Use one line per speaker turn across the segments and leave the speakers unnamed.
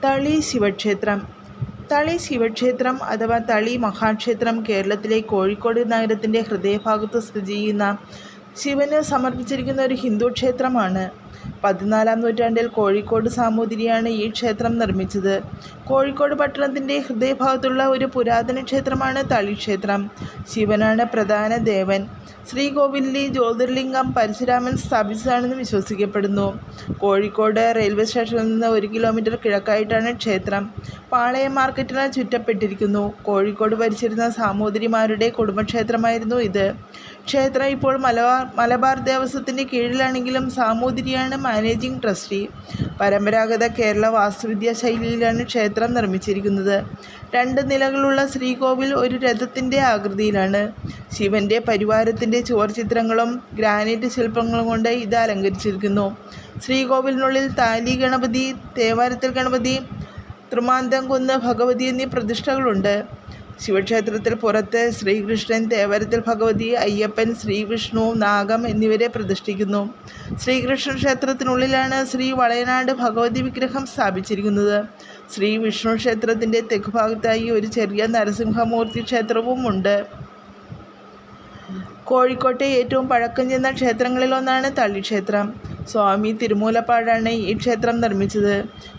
തളി ശിവക്ഷേത്രം. തളി ശിവക്ഷേത്രം അഥവാ തളി മഹാക്ഷേത്രം കേരളത്തിലെ കോഴിക്കോട് നഗരത്തിൻ്റെ ഹൃദയഭാഗത്ത് സ്ഥിതി ചെയ്യുന്ന ശിവന് സമർപ്പിച്ചിരിക്കുന്ന ഒരു ഹിന്ദു ക്ഷേത്രമാണ്. 14-ാം നൂറ്റാണ്ടിൽ കോഴിക്കോട് സാമൂതിരിയാണ് ഈ ക്ഷേത്രം നിർമ്മിച്ചത്. കോഴിക്കോട് പട്ടണത്തിൻ്റെ ഹൃദയഭാഗത്തുള്ള ഒരു പുരാതന ക്ഷേത്രമാണ് തളി ക്ഷേത്രം. ശിവനാണ് പ്രധാന ദേവൻ. ശ്രീകോവിലിലെ ജ്യോതിർലിംഗം പരശുരാമൻ സ്ഥാപിച്ചതാണെന്ന് വിശ്വസിക്കപ്പെടുന്നു. കോഴിക്കോട് റെയിൽവേ സ്റ്റേഷനിൽ നിന്ന് 1 കിലോമീറ്റർ കിഴക്കായിട്ടാണ് ക്ഷേത്രം. പാളയം മാർക്കറ്റിനാൽ ചുറ്റപ്പെട്ടിരിക്കുന്നു. കോഴിക്കോട് ഭരിച്ചിരുന്ന സാമൂതിരിമാരുടെ കുടുംബക്ഷേത്രമായിരുന്നു ഇത്. ക്ഷേത്രം ഇപ്പോൾ മലബാർ ദേവസ്വത്തിൻ്റെ കീഴിലാണെങ്കിലും സാമൂതിരിയാണ് മാനേജിംഗ് ട്രസ്റ്റി. പരമ്പരാഗത കേരള വാസ്തുവിദ്യാ ശൈലിയിലാണ് ക്ഷേത്രം നിർമ്മിച്ചിരിക്കുന്നത്. 2 നിലകളുള്ള ശ്രീകോവിൽ ഒരു രഥത്തിൻ്റെ ആകൃതിയിലാണ്. ശിവൻ്റെ പരിവാരത്തിൻ്റെ ചുവർചിത്രങ്ങളും ഗ്രാനൈറ്റ് ശില്പങ്ങളും കൊണ്ട് ഇത് അലങ്കരിച്ചിരിക്കുന്നു. ശ്രീകോവിലിനുള്ളിൽ താലി ഗണപതി, തേവാരത്തിൽ ഗണപതി, തൃമാന്തംകുന്ന് ഭഗവതി എന്നീ പ്രതിഷ്ഠകളുണ്ട്. ശിവക്ഷേത്രത്തിൽ പുറത്ത് ശ്രീകൃഷ്ണൻ, തേവരത്തിൽ ഭഗവതി, അയ്യപ്പൻ, ശ്രീവിഷ്ണു, നാഗം എന്നിവരെ പ്രതിഷ്ഠിക്കുന്നു. ശ്രീകൃഷ്ണ ക്ഷേത്രത്തിനുള്ളിലാണ് ശ്രീ വളയനാട് ഭഗവതി വിഗ്രഹം സ്ഥാപിച്ചിരിക്കുന്നത്. ശ്രീ വിഷ്ണു ക്ഷേത്രത്തിൻ്റെ തെക്കുഭാഗത്തായി ഒരു ചെറിയ നരസിംഹമൂർത്തി ക്ഷേത്രവും ഉണ്ട്. കോഴിക്കോട്ടെ ഏറ്റവും പഴക്കം ചെന്ന ക്ഷേത്രങ്ങളിലൊന്നാണ് തളി ക്ഷേത്രം. സ്വാമി തിരുമൂലപ്പാടാണ് ഈ ക്ഷേത്രം നിർമ്മിച്ചത്.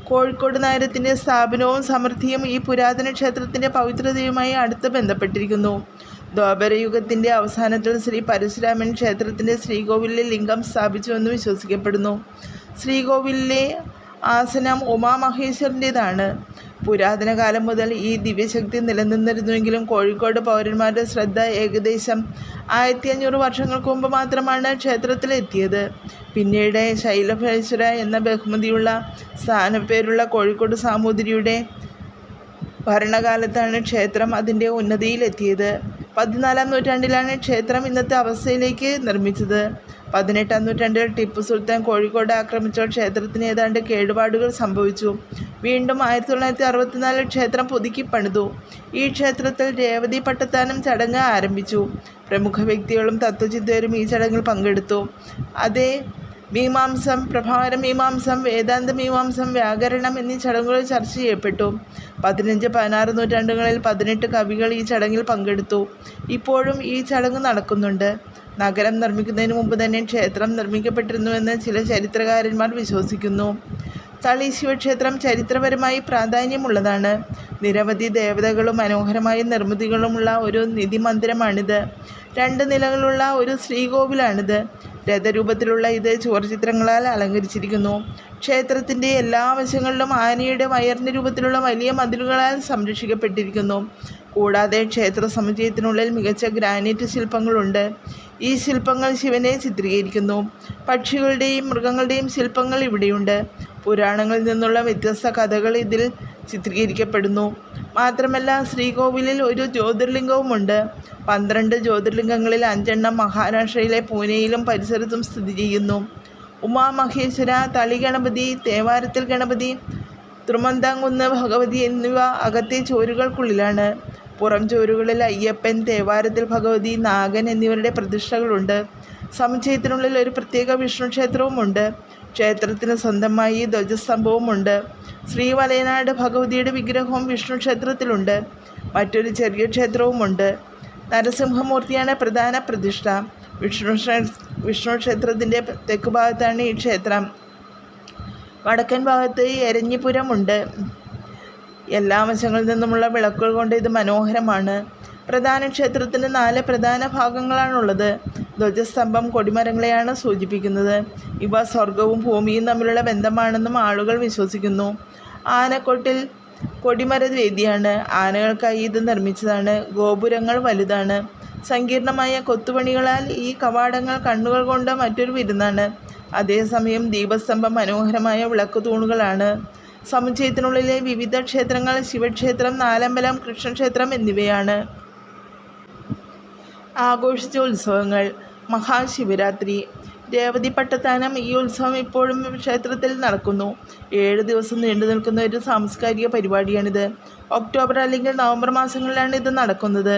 കോഴിക്കോട് നഗരത്തിൻ്റെ സ്ഥാപനവും സമൃദ്ധിയും ഈ പുരാതന ക്ഷേത്രത്തിൻ്റെ പവിത്രതയുമായി അടുത്ത് ബന്ധപ്പെട്ടിരിക്കുന്നു. ദ്വാപരയുഗത്തിൻ്റെ അവസാനത്തിൽ ശ്രീ പരശുരാമൻ ക്ഷേത്രത്തിൻ്റെ ശ്രീകോവിലിലെ ലിംഗം സ്ഥാപിച്ചുവെന്ന് വിശ്വസിക്കപ്പെടുന്നു. ശ്രീകോവിലിലെ ആസനം ഉമാമഹേശ്വരൻ്റേതാണ്. പുരാതന കാലം മുതൽ ഈ ദിവ്യശക്തി നിലനിന്നിരുന്നുവെങ്കിലും കോഴിക്കോട് പൗരന്മാരുടെ ശ്രദ്ധ ഏകദേശം 1500 വർഷങ്ങൾക്ക് മുമ്പ് മാത്രമാണ് ക്ഷേത്രത്തിലെത്തിയത്. പിന്നീട് ശൈലഭേശ്വര എന്ന ബഹുമതിയുള്ള സ്ഥാനപ്പേരുള്ള കോഴിക്കോട് സാമൂതിരിയുടെ ഭരണകാലത്താണ് ക്ഷേത്രം അതിൻ്റെ ഉന്നതിയിലെത്തിയത്. 14-ാം നൂറ്റാണ്ടിലാണ് ക്ഷേത്രം ഇന്നത്തെ അവസ്ഥയിലേക്ക് നിർമ്മിച്ചത്. 18-ാം നൂറ്റാണ്ടിൽ ടിപ്പു സുൽത്താൻ കോഴിക്കോട് ആക്രമിച്ച ക്ഷേത്രത്തിന് ഏതാണ്ട് കേടുപാടുകൾ സംഭവിച്ചു. വീണ്ടും 1964 ക്ഷേത്രം പുതുക്കി പണിതു. ഈ ക്ഷേത്രത്തിൽ രേവതി പട്ടത്താനം ചടങ്ങ് ആരംഭിച്ചു. പ്രമുഖ വ്യക്തികളും തത്വചിന്തകരും ഈ ചടങ്ങിൽ പങ്കെടുത്തു. അതേ മീമാംസം, പ്രഭാകര മീമാംസം, വേദാന്ത മീമാംസം, വ്യാകരണം എന്നീ ചടങ്ങുകൾ ചർച്ച ചെയ്യപ്പെട്ടു. 15-16 നൂറ്റാണ്ടുകളിൽ 18 കവികൾ ഈ ചടങ്ങിൽ പങ്കെടുത്തു. ഇപ്പോഴും ഈ ചടങ്ങ് നടക്കുന്നുണ്ട്. നഗരം നിർമ്മിക്കുന്നതിന് മുമ്പ് തന്നെ ക്ഷേത്രം നിർമ്മിക്കപ്പെട്ടിരുന്നുവെന്ന് ചില ചരിത്രകാരന്മാർ വിശ്വസിക്കുന്നു. തളി ശിവക്ഷേത്രം ചരിത്രപരമായി പ്രാധാന്യമുള്ളതാണ്. നിരവധി ദേവതകളും മനോഹരമായ നിർമ്മിതികളുമുള്ള ഒരു നിധിമന്ദിരമാണിത്. 2 നിലകളുള്ള ഒരു ശ്രീകോവിലാണിത്. രഥരൂപത്തിലുള്ള ഇത് ചുവർചിത്രങ്ങളാൽ അലങ്കരിച്ചിരിക്കുന്നു. ക്ഷേത്രത്തിൻ്റെ എല്ലാ വശങ്ങളിലും ആനയുടെ വയറിൻ്റെ രൂപത്തിലുള്ള വലിയ മതിലുകളാൽ സംരക്ഷിക്കപ്പെട്ടിരിക്കുന്നു. കൂടാതെ ക്ഷേത്ര സമുച്ചയത്തിനുള്ളിൽ മികച്ച ഗ്രാനൈറ്റ് ശില്പങ്ങളുണ്ട്. ഈ ശില്പങ്ങൾ ശിവനെ ചിത്രീകരിക്കുന്നു. പക്ഷികളുടെയും മൃഗങ്ങളുടെയും ശില്പങ്ങൾ ഇവിടെയുണ്ട്. പുരാണങ്ങളിൽ നിന്നുള്ള വ്യത്യസ്ത കഥകൾ ഇതിൽ ചിത്രീകരിക്കപ്പെടുന്നു. മാത്രമല്ല ശ്രീകോവിലിൽ ഒരു ജ്യോതിർലിംഗവുമുണ്ട്. 12 ജ്യോതിർലിംഗങ്ങളിൽ 5 മഹാരാഷ്ട്രയിലെ പൂനെയിലും പരിസരത്തും സ്ഥിതി ചെയ്യുന്നു. ഉമാമഹേശ്വര, തളി ഗണപതി, തേവാരത്തിൽ ഗണപതി, തൃമന്താംകുന്ന് ഭഗവതി എന്നിവ അകത്തെ ചുവരുകൾക്കുള്ളിലാണ്. പുറം ചുവരുകളിൽ അയ്യപ്പൻ, തേവാരത്തിൽ ഭഗവതി, നാഗൻ എന്നിവരുടെ പ്രതിഷ്ഠകളുണ്ട്. സമുച്ചയത്തിനുള്ളിൽ ഒരു പ്രത്യേക വിഷ്ണു ക്ഷേത്രവുമുണ്ട്. ക്ഷേത്രത്തിന് സ്വന്തമായി ധ്വജസ്തംഭവുമുണ്ട്. ശ്രീ വലയനാട് ഭഗവതിയുടെ വിഗ്രഹവും വിഷ്ണു ക്ഷേത്രത്തിലുണ്ട്. മറ്റൊരു ചെറിയ ക്ഷേത്രവുമുണ്ട്. നരസിംഹമൂർത്തിയാണ് പ്രധാന പ്രതിഷ്ഠ. വിഷ്ണു ക്ഷേത്രത്തിൻ്റെ തെക്കുഭാഗത്താണ് ഈ ക്ഷേത്രം. വടക്കൻ ഭാഗത്ത് എരഞ്ഞിപുരമുണ്ട്. എല്ലാ വശങ്ങളിൽ നിന്നുമുള്ള വിളക്കുകൾ കൊണ്ട് ഇത് മനോഹരമാണ്. പ്രധാന ക്ഷേത്രത്തിന് 4 പ്രധാന ഭാഗങ്ങളാണുള്ളത്. ധ്വജസ്തംഭം കൊടിമരങ്ങളെയാണ് സൂചിപ്പിക്കുന്നത്. ഇവ സ്വർഗവും ഭൂമിയും തമ്മിലുള്ള ബന്ധമാണെന്നും ആളുകൾ വിശ്വസിക്കുന്നു. ആനക്കൊട്ടിൽ കൊടിമരവേദിയാണ്. ആനകൾക്കായി ഇത് നിർമ്മിച്ചതാണ്. ഗോപുരങ്ങൾ വലുതാണ്. സങ്കീർണമായ കൊത്തുപണികളാൽ ഈ കവാടങ്ങൾ കണ്ണുകൾ കൊണ്ട് മറ്റൊരു വിരുന്നാണ്. അതേസമയം ദീപസ്തംഭം മനോഹരമായ വിളക്ക് തൂണുകളാണ്. സമുച്ചയത്തിനുള്ളിലെ വിവിധ ക്ഷേത്രങ്ങൾ ശിവക്ഷേത്രം, നാലമ്പലം, കൃഷ്ണക്ഷേത്രം എന്നിവയാണ്. ആഘോഷിച്ച ഉത്സവങ്ങൾ. മഹാശിവരാത്രി, രേവതി പട്ടത്താനം. ഈ ഉത്സവം ഇപ്പോഴും ക്ഷേത്രത്തിൽ നടക്കുന്നു. 7 ദിവസം നീണ്ടു നിൽക്കുന്ന ഒരു സാംസ്കാരിക പരിപാടിയാണിത്. ഒക്ടോബർ അല്ലെങ്കിൽ നവംബർ മാസങ്ങളിലാണ് ഇത് നടക്കുന്നത്.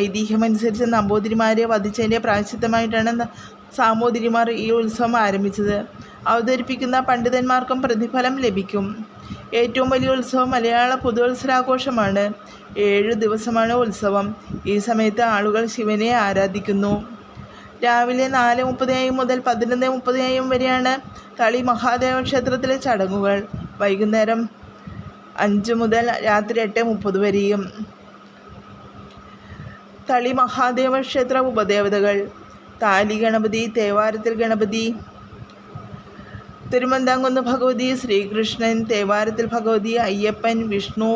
ഐതിഹ്യമനുസരിച്ച് നമ്പൂതിരിമാരെ വധിച്ചതിൻ്റെ പ്രായശ്ചിത്തമായിട്ടാണ് സാമൂതിരിമാർ ഈ ഉത്സവം ആരംഭിച്ചത്. അവതരിപ്പിക്കുന്ന പണ്ഡിതന്മാർക്കും പ്രതിഫലം ലഭിക്കും. ഏറ്റവും വലിയ ഉത്സവം മലയാള പുതുവത്സരാഘോഷമാണ്. 7 ദിവസമാണ് ഉത്സവം. ഈ സമയത്ത് ആളുകൾ ശിവനെ ആരാധിക്കുന്നു. രാവിലെ 4:30 AM മുതൽ 11:30 AM വരെയാണ് തളി മഹാദേവ ക്ഷേത്രത്തിലെ ചടങ്ങുകൾ. വൈകുന്നേരം 5 മുതൽ രാത്രി 8:30 വരെയും. തളി മഹാദേവ ക്ഷേത്ര ഉപദേവതകൾ: താലി ഗണപതി, തേവാരത്തിൽ ഗണപതി, തിരുമന്താംകുന്ന് ഭഗവതി, ശ്രീകൃഷ്ണൻ, തേവാരത്തിൽ ഭഗവതി, അയ്യപ്പൻ, വിഷ്ണു,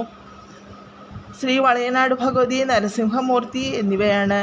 ശ്രീ വളയനാട് ഭഗവതി, നരസിംഹമൂർത്തി എന്നിവയാണ്.